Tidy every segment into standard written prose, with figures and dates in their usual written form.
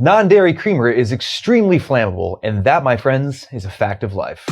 Non-dairy creamer is extremely flammable, and that, my friends, is a fact of life.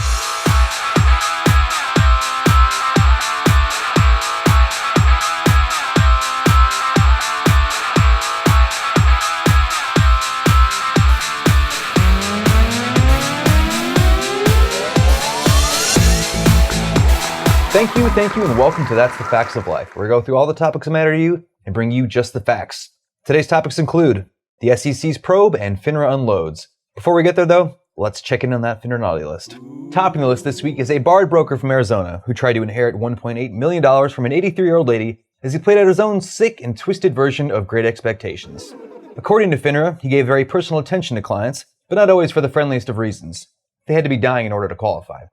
Thank you, and welcome to That's the Facts of Life, where we go through all the topics that matter to you and bring you just the facts. Today's topics include the SEC's probe and FINRA unloads. Before we get there, though, let's check in on that FINRA naughty list. Topping the list this week is a barred broker from Arizona who tried to inherit $1.8 million from an 83-year-old lady as he played out his own sick and twisted version of Great Expectations. According to FINRA, he gave very personal attention to clients, but not always for the friendliest of reasons. They had to be dying in order to qualify.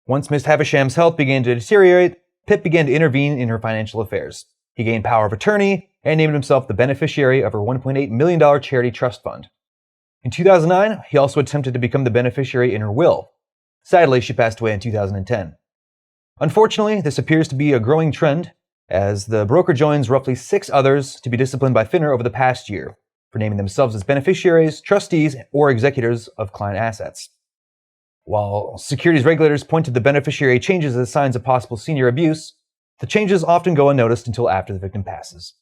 Once Miss Havisham's health began to deteriorate, Pip began to intervene in her financial affairs. He gained power of attorney and named himself the beneficiary of her $1.8 million charity trust fund. In 2009, he also attempted to become the beneficiary in her will. Sadly, she passed away in 2010. Unfortunately, this appears to be a growing trend, as the broker joins roughly 6 others to be disciplined by FINRA over the past year for naming themselves as beneficiaries, trustees, or executors of client assets. While securities regulators point to the beneficiary changes as signs of possible senior abuse, the changes often go unnoticed until after the victim passes.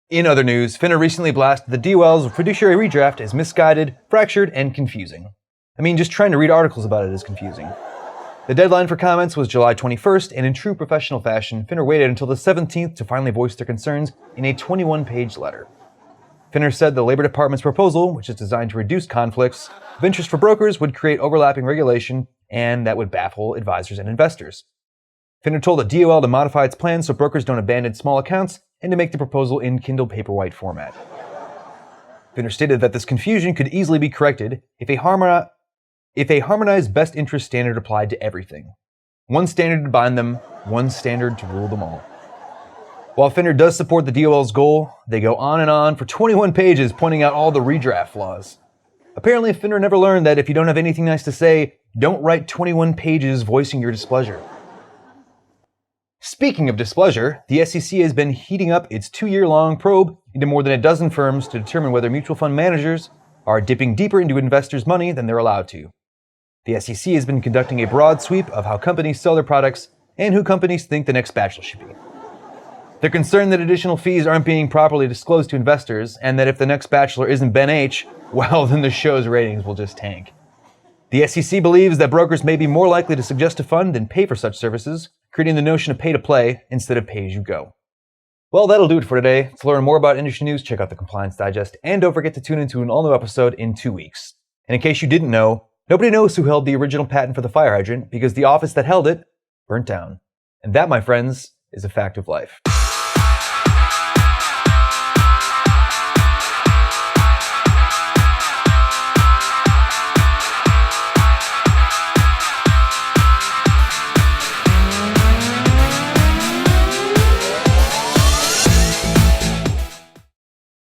In other news, FINRA recently blasted the DOL's fiduciary redraft as misguided, fractured, and confusing. I mean, just trying to read articles about it is confusing. The deadline for comments was July 21st, and in true professional fashion, FINRA waited until the 17th to finally voice their concerns in a 21-page letter. FINRA said the Labor Department's proposal, which is designed to reduce conflicts of interest for brokers, would create overlapping regulation, and that would baffle advisors and investors. FINRA told the DOL to modify its plans so brokers don't abandon small accounts and to make the proposal in Kindle Paperwhite format. FINRA stated that this confusion could easily be corrected if a harmonized best interest standard applied to everything. One standard to bind them, one standard to rule them all. While FINRA does support the DOL's goal, they go on and on for 21 pages pointing out all the redraft flaws. Apparently, FINRA never learned that if you don't have anything nice to say, don't write 21 pages voicing your displeasure. Speaking of displeasure, the SEC has been heating up its 2-year-long probe into more than a dozen firms to determine whether mutual fund managers are dipping deeper into investors' money than they're allowed to. The SEC has been conducting a broad sweep of how companies sell their products and who companies think the next batch should be. They're concerned that additional fees aren't being properly disclosed to investors, and that if the next Bachelor isn't Ben H., well, then the show's ratings will just tank. The SEC believes that brokers may be more likely to suggest a fund than pay for such services, creating the notion of pay-to-play instead of pay-as-you-go. Well, that'll do it for today. To learn more about industry news, check out the Compliance Digest, and don't forget to tune into an all-new episode in 2 weeks. And in case you didn't know, nobody knows who held the original patent for the fire hydrant because the office that held it burnt down. And that, my friends, is a fact of life.